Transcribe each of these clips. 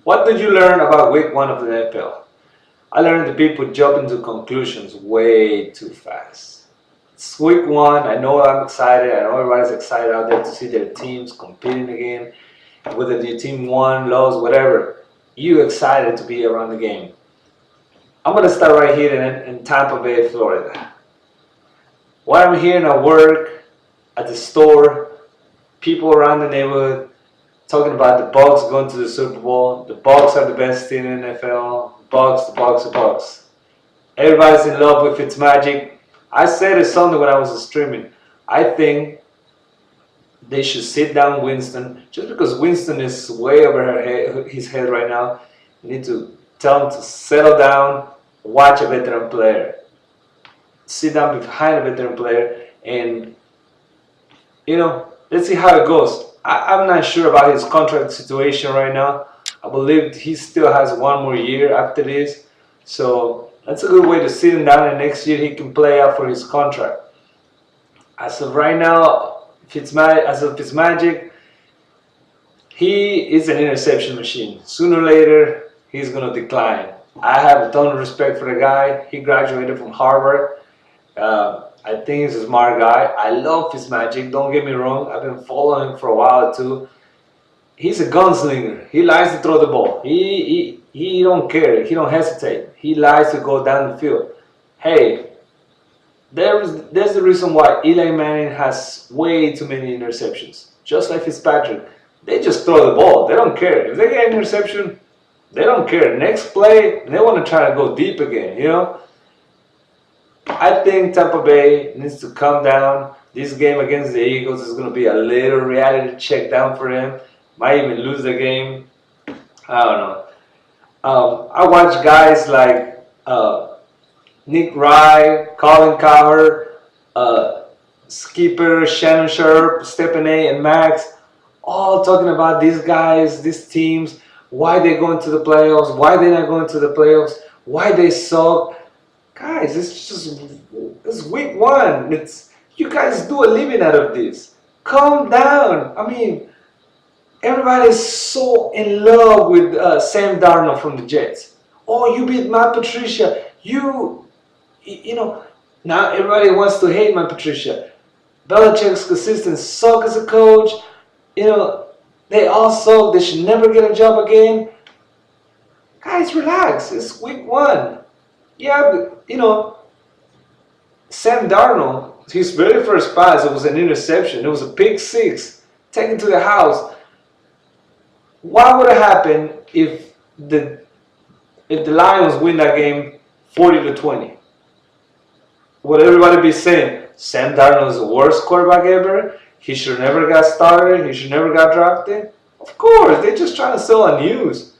What did you learn about week 1 of the NFL? I learned that people jump into conclusions way too fast. It's week 1, I know I'm excited, I know everybody's excited out there to see their teams competing again. Whether your team won, lost, whatever, you're excited to be around the game. I'm going to start right here in Tampa Bay, Florida. While I'm here at work, at the store, people around the neighborhood talking about the Bucs going to the Super Bowl. The Bucs are the best team in the NFL. Bucs, the Bucs, the Bucs. Everybody's in love with Fitzmagic. I said it Sunday when I was streaming. I think they should sit down Winston. Just because Winston is way over his head right now, you need to tell him to settle down, watch a veteran player. Sit down behind a veteran player and, let's see how it goes. I'm not sure about his contract situation right now. I believe he still has 1 more year after this. So that's a good way to sit him down, and next year he can play out for his contract. As of right now, Fitzmagic, he is an interception machine. Sooner or later, he's going to decline. I have a ton of respect for the guy. He graduated from Harvard. I think he's a smart guy. I love Fitzmagic, don't get me wrong. I've been following him for a while too. He's a gunslinger. He likes to throw the ball. He don't care. He don't hesitate. He likes to go down the field. Hey, there's the reason why Eli Manning has way too many interceptions. Just like Fitzpatrick. They just throw the ball. They don't care. If they get an interception, they don't care. Next play, they want to try to go deep again, I think Tampa Bay needs to calm down. This game against the Eagles is going to be a little reality check down for them. Might even lose the game. I don't know. I watch guys like Nick Rye, Colin Cowheard, Skipper, Shannon Sharp, Stephen A, and Max, all talking about these guys, these teams, why they're going to the playoffs, why they're not going to the playoffs, why they suck. Guys, it's week 1. You guys do a living out of this. Calm down. I mean, everybody's so in love with Sam Darnold from the Jets. Oh, you beat Matt Patricia. Now everybody wants to hate Matt Patricia. Belichick's consistent suck as a coach. They all suck. They should never get a job again. Guys, relax. It's week 1. Yeah, but, Sam Darnold, his very first pass, it was an interception. It was a pick 6 taken to the house. What would have happened if the Lions win that game 40-20? Would everybody be saying Sam Darnold is the worst quarterback ever? He should never got started. He should never got drafted. Of course, they're just trying to sell a news.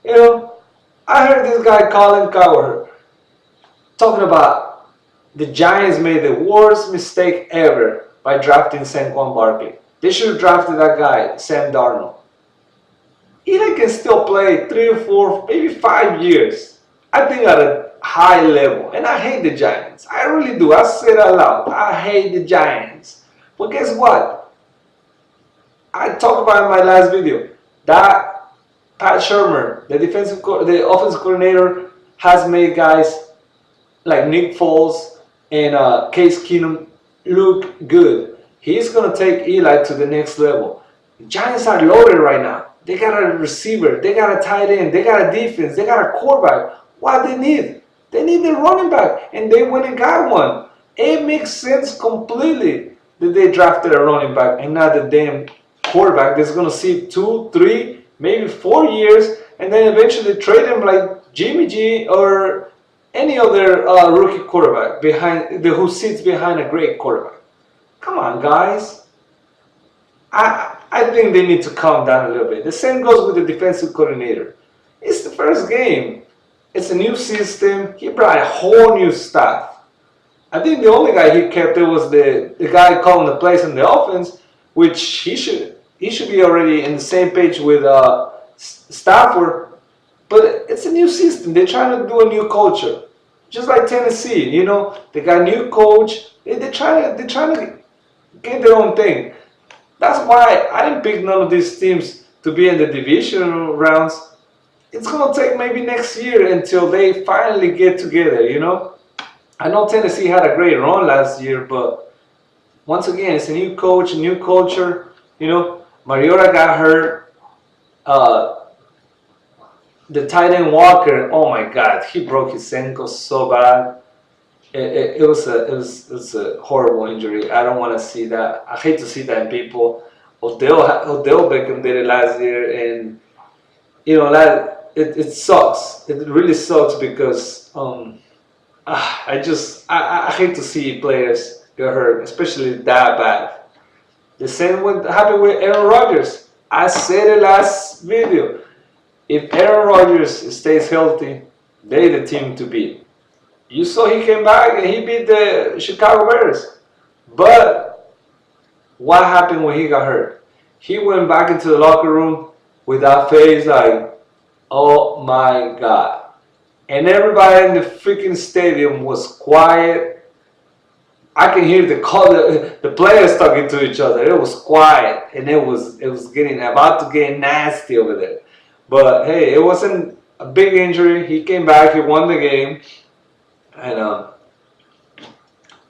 I heard this guy Colin Cowheard talking about the Giants made the worst mistake ever by drafting Saquon Barkley. They should have drafted that guy, Sam Darnold. Eli can still play 3 or 4, maybe 5 years. I think at a high level. And I hate the Giants. I really do. I say it out loud. I hate the Giants. But guess what? I talked about in my last video that Pat Shurmur, the offensive coordinator, has made guys like Nick Foles and Case Keenum look good. He's going to take Eli to the next level. The Giants are loaded right now. They got a receiver. They got a tight end. They got a defense. They got a quarterback. What they need? They need a running back. And they went and got one. It makes sense completely that they drafted a running back and not the damn quarterback that's going to see 2, 3, maybe 4 years and then eventually trade him like Jimmy G or any other rookie quarterback who sits behind a great quarterback. Come on, guys. I think they need to calm down a little bit. The same goes with the defensive coordinator. It's the first game. It's a new system. He brought a whole new staff. I think the only guy he kept was the guy calling the plays in the offense, which he should be already in the same page with Stafford. But it's a new system. They're trying to do a new culture, just like Tennessee. They got a new coach. They're trying to get their own thing. That's why I didn't pick none of these teams to be in the divisional rounds. it's gonna take maybe next year until they finally get together. I know Tennessee had a great run last year, but once again, it's a new coach, a new culture. Mariota got hurt. Uh, the tight end Walker, oh my God, he broke his ankle so bad. It was a horrible injury. I don't want to see that. I hate to see that in people. Odell Beckham did it last year, and it sucks. It really sucks because I hate to see players get hurt, especially that bad. The same happened with Aaron Rodgers. I said it last video. If Aaron Rodgers stays healthy, they're the team to beat. You saw he came back and he beat the Chicago Bears. But what happened when he got hurt? He went back into the locker room with that face like, oh my God. And everybody in the freaking stadium was quiet. I can hear the players talking to each other. It was quiet, and it was getting about to get nasty over there. But hey, it wasn't a big injury. He came back. He won the game, and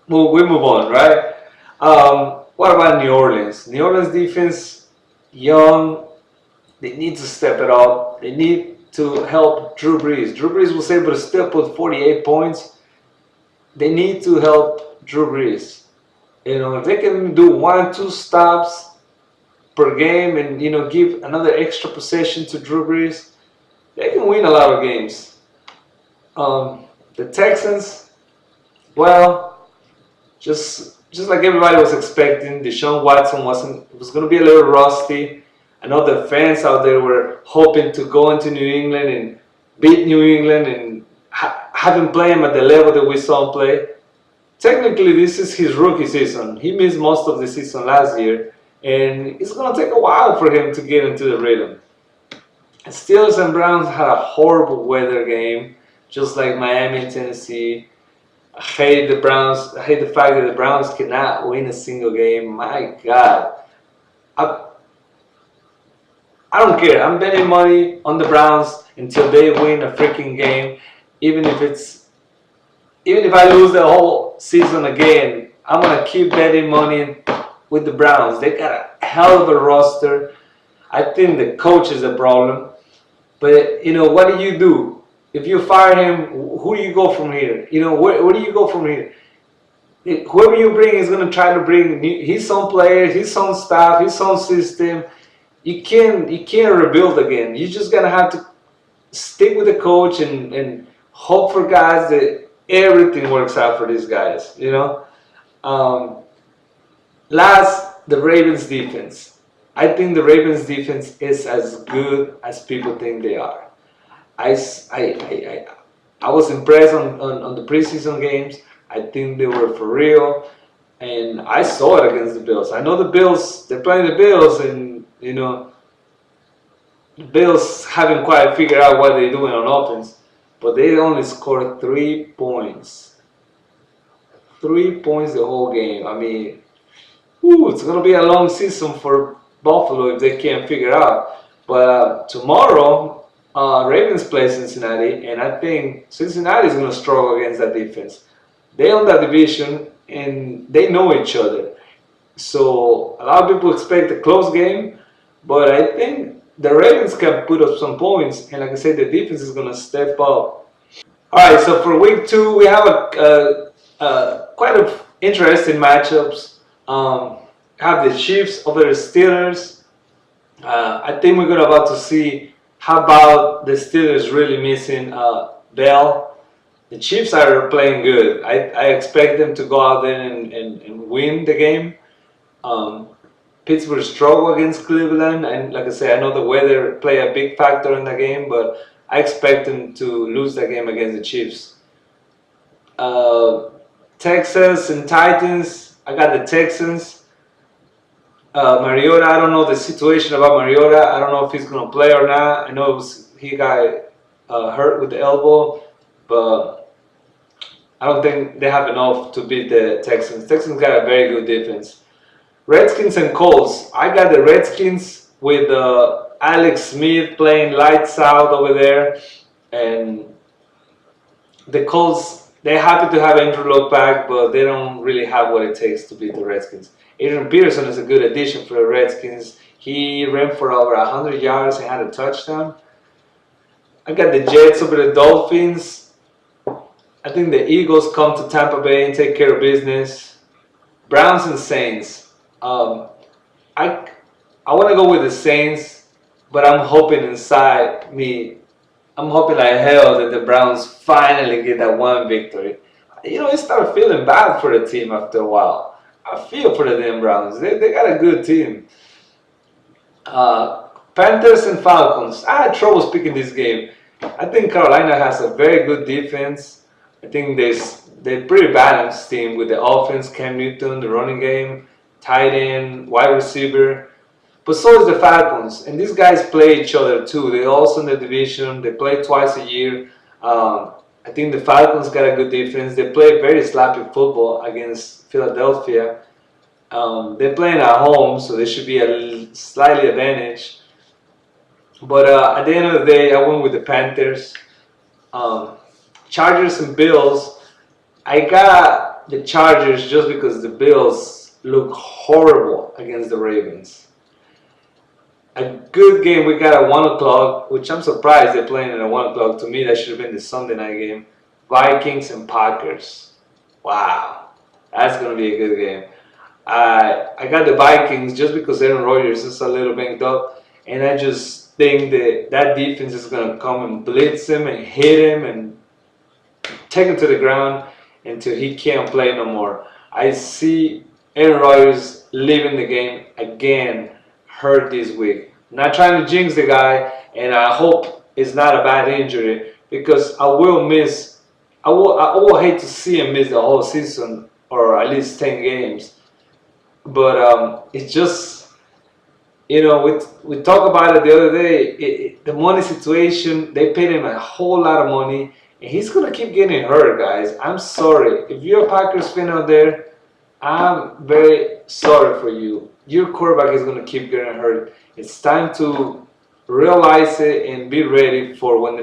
we move on, right? What about New Orleans? New Orleans defense, young. They need to step it up. They need to help Drew Brees. Drew Brees was able to still put 48 points. They need to help Drew Brees. If they can do 1-2 stops per game and give another extra possession to Drew Brees, they can win a lot of games. The Texans, well, just like everybody was expecting, Deshaun Watson was going to be a little rusty. I know the fans out there were hoping to go into New England and beat New England and have him play him at the level that we saw him play. Technically, this is his rookie season. He missed most of the season last year, and it's going to take a while for him to get into the rhythm. Steelers and Browns had a horrible weather game, just like Miami and Tennessee. I hate the Browns. I hate the fact that the Browns cannot win a single game. My God. I don't care. I'm betting money on the Browns until they win a freaking game. Even if I lose the whole season again, I'm gonna keep betting money with the Browns. They got a hell of a roster. I think the coach is a problem. But what do you do? If you fire him, who do you go from here? Where do you go from here? Whoever you bring is gonna try to bring his own players, his own staff, his own system. You can't rebuild again. You just gonna have to stick with the coach and hope for guys that everything works out for these guys. Last, the Ravens defense. I think the Ravens defense is as good as people think they are. I was impressed on the preseason games. I think they were for real, and I saw it against the Bills. I know the Bills. They're playing the Bills, and the Bills haven't quite figured out what they're doing on offense, but they only scored 3 points. 3 points the whole game. I mean, it's going to be a long season for Buffalo if they can't figure out. But tomorrow, Ravens play Cincinnati, and I think Cincinnati is going to struggle against that defense. They own that division, and they know each other. So a lot of people expect a close game, but I think the Ravens can put up some points, and like I said, the defense is going to step up. All right, so for week 2, we have quite a interesting matchups. Have the Chiefs over the Steelers. I think we're about to see how about the Steelers really missing Bell. The Chiefs are playing good. I expect them to go out there and win the game. Pittsburgh struggled against Cleveland, and like I said, I know the weather play a big factor in the game, but I expect them to lose that game against the Chiefs. Texans and Titans, I got the Texans. Mariota, I don't know the situation about Mariota. I don't know if he's going to play or not. I know he got hurt with the elbow, but I don't think they have enough to beat the Texans. Texans got a very good defense. Redskins and Colts. I got the Redskins with Alex Smith playing lights out over there, and the Colts, they're happy to have Andrew Luck back, but they don't really have what it takes to beat the Redskins. Adrian Peterson is a good addition for the Redskins. He ran for over 100 yards and had a touchdown. I got the Jets over the Dolphins. I think the Eagles come to Tampa Bay and take care of business. Browns and Saints. I want to go with the Saints, but I'm hoping inside me, I'm hoping like hell that the Browns finally get that one victory. You know, I start feeling bad for the team after a while. I feel for the damn Browns. They got a good team. Panthers and Falcons. I had trouble picking this game. I think Carolina has a very good defense. I think they're pretty balanced team with the offense, Cam Newton, the running game, tight end, wide receiver. But so is the Falcons, and these guys play each other too. They're also in the division. They play twice a year. I think the Falcons got a good defense. They play very sloppy football against Philadelphia. They're playing at home, so they should be a slightly advantage. But at the end of the day, I went with the Panthers. Chargers and Bills. I got the Chargers just because the Bills look horrible against the Ravens. A good game we got at 1 o'clock, which I'm surprised they're playing at 1 o'clock. To me, that should have been the Sunday night game. Vikings and Packers. Wow, that's going to be a good game. I got the Vikings just because Aaron Rodgers is a little banged up, and I just think that defense is going to come and blitz him and hit him and take him to the ground until he can't play no more. I see Aaron Rodgers leaving the game again, hurt this week. Not trying to jinx the guy, and I hope it's not a bad injury because I will hate to see him miss the whole season or at least 10 games. But it's just, you know, we talked about it the other day. The money situation, they paid him a whole lot of money, and he's going to keep getting hurt, guys. I'm sorry. If you're a Packers fan out there, I'm very sorry for you. Your quarterback is going to keep getting hurt. It's time to realize it and be ready for when the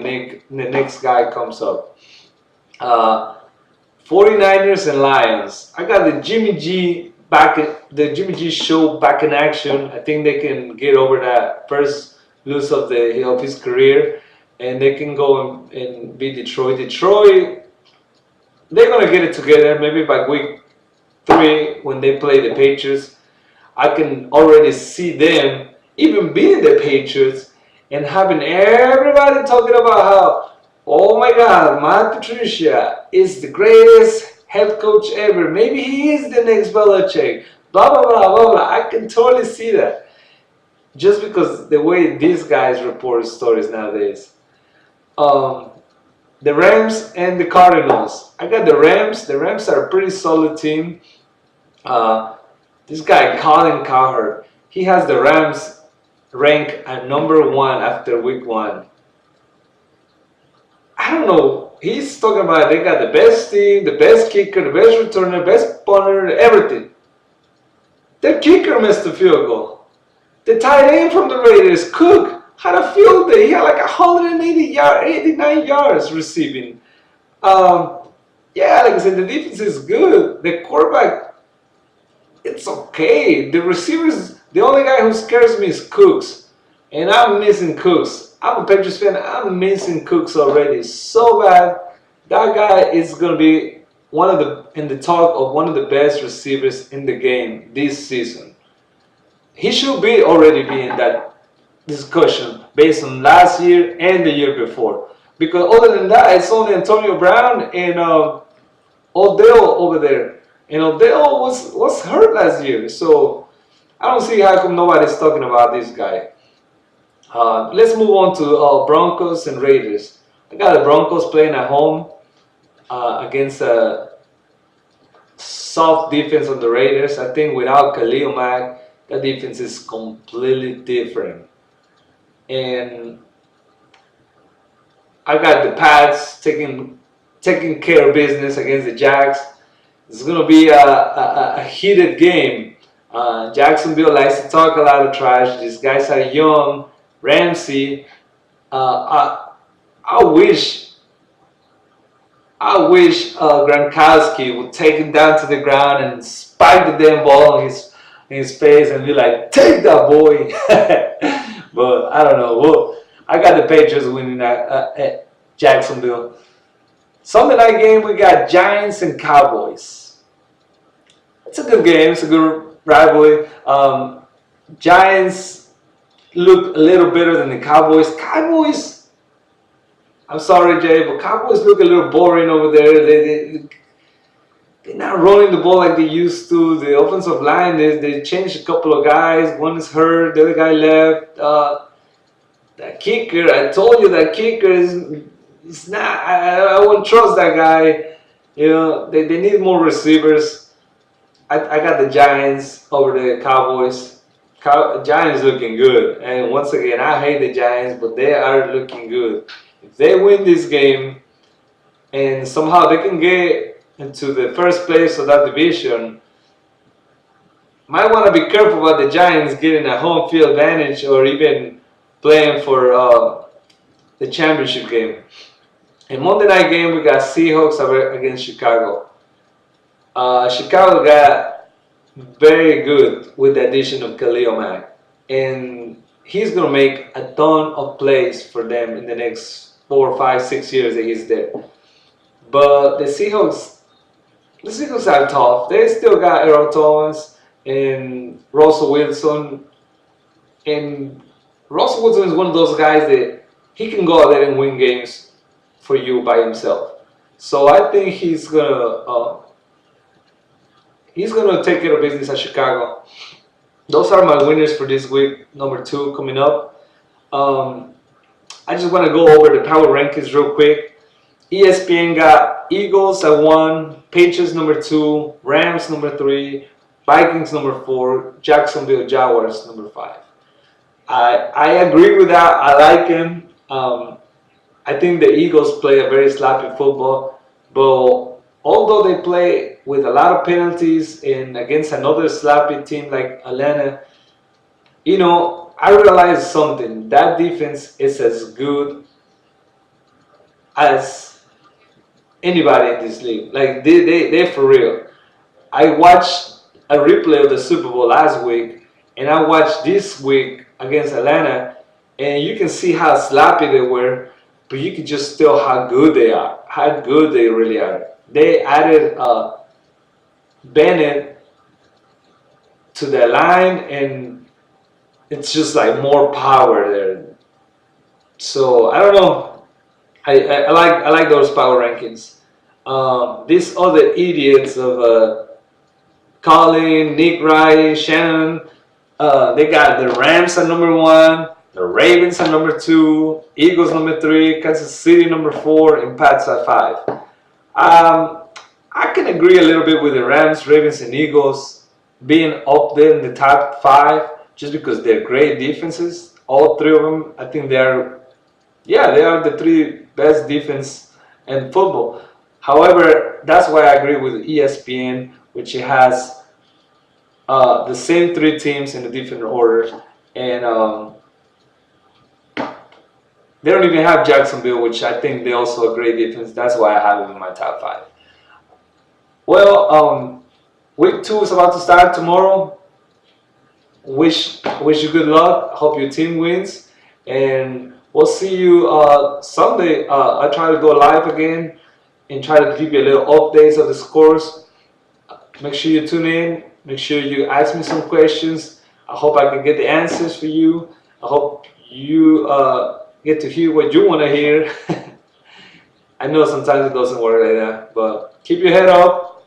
next guy comes up. 49ers and Lions. I got the Jimmy G show back in action. I think they can get over that first lose of his career, and they can go and beat Detroit. Detroit, they're gonna get it together maybe by week 3 when they play the Patriots. I can already see them even beating the Patriots and having everybody talking about how, oh my God, Matt Patricia is the greatest head coach ever. Maybe he is the next Belichick. Blah, blah, blah, blah, blah. I can totally see that. Just because the way these guys report stories nowadays. The Rams and the Cardinals. I got the Rams. The Rams are a pretty solid team. This guy, Colin Cowheard, he has the Rams ranked at number 1 after week 1. I don't know. He's talking about they got the best team, the best kicker, the best returner, best punter, everything. The kicker missed the field goal. The tight end from the Raiders, Cook, had a field day. He had like 89 yards receiving. Yeah, like I said, the defense is good. The quarterback, it's okay. The receivers, the only guy who scares me is Cooks. And I'm missing Cooks. I'm a Patriots fan. I'm missing Cooks already. So bad. That guy is going to be in the talk of one of the best receivers in the game this season. He should already be in that discussion based on last year and the year before. Because other than that, it's only Antonio Brown and Odell over there. And Odell was hurt last year. So I don't see how come nobody's talking about this guy. Let's move on to Broncos and Raiders. I got the Broncos playing at home against a soft defense on the Raiders. I think without Khalil Mack, that defense is completely different. And I got the Pats taking care of business against the Jags. It's going to be a heated game. Jacksonville likes to talk a lot of trash. These guys are young, Ramsey. I wish Gronkowski would take him down to the ground and spike the damn ball in his face and be like, "Take that, boy." But I don't know. Well, I got the Patriots winning at Jacksonville. Sunday night game, we got Giants and Cowboys. It's a good game. It's a good rivalry. Giants look a little better than the Cowboys. I'm sorry, Jay, but Cowboys look a little boring over there. They're not rolling the ball like they used to. The offensive line, they changed a couple of guys. One is hurt, the other guy left. That kicker, I told you that kicker is not. I wouldn't trust that guy. You know, they need more receivers. I got the Giants over the Cowboys. Giants looking good, and once again, I hate the Giants, but they are looking good. If they win this game and somehow they can get into the first place of that division, might want to be careful about the Giants getting a home field advantage or even playing for the championship game. In Monday night game, we got Seahawks against Chicago. Chicago got very good with the addition of Khalil Mack, and he's gonna make a ton of plays for them in the next 4, 5, 6 years that he's there. But the Seahawks are tough. They still got Earl Thomas and Russell Wilson. And Russell Wilson is one of those guys that he can go out there and win games for you by himself. So I think he's gonna take care of business at Chicago. Those are my winners for this week. Number 2 coming up. I just want to go over the power rankings real quick. ESPN got Eagles at 1, Patriots number 2, Rams number 3, Vikings number 4, Jacksonville Jaguars number 5. I agree with that. I like him. I think the Eagles play a very sloppy football, but although they play with a lot of penalties and against another sloppy team like Atlanta, you know, I realized something. That defense is as good as anybody in this league. Like, they're for real. I watched a replay of the Super Bowl last week, and I watched this week against Atlanta, and you can see how sloppy they were, but you can just tell how good they are, how good they really are. They added Bennett to their line, and it's just like more power there. So I don't know. I like those power rankings. These other idiots of Colin, Nick Wright, Shannon, they got the Rams at number 1, the Ravens at number 2, Eagles number 3, Kansas City number 4, and Pats at 5. I can agree a little bit with the Rams, Ravens, and Eagles being up there in the top 5 just because they're great defenses. All 3 of them, I think they are the 3 best defense in football. However, that's why I agree with ESPN, which has the same 3 teams in a different order, and they don't even have Jacksonville, which I think they also a great defense. That's why I have them in my top 5. Well, week 2 is about to start tomorrow. Wish you good luck. Hope your team wins, and we'll see you Sunday. I try to go live again and try to give you a little updates of the scores. Make sure you tune in. Make sure you ask me some questions. I hope I can get the answers for you. I hope you get to hear what you want to hear. I know sometimes it doesn't work like that, but keep your head up.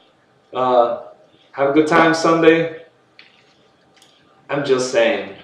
Have a good time Sunday. I'm just saying.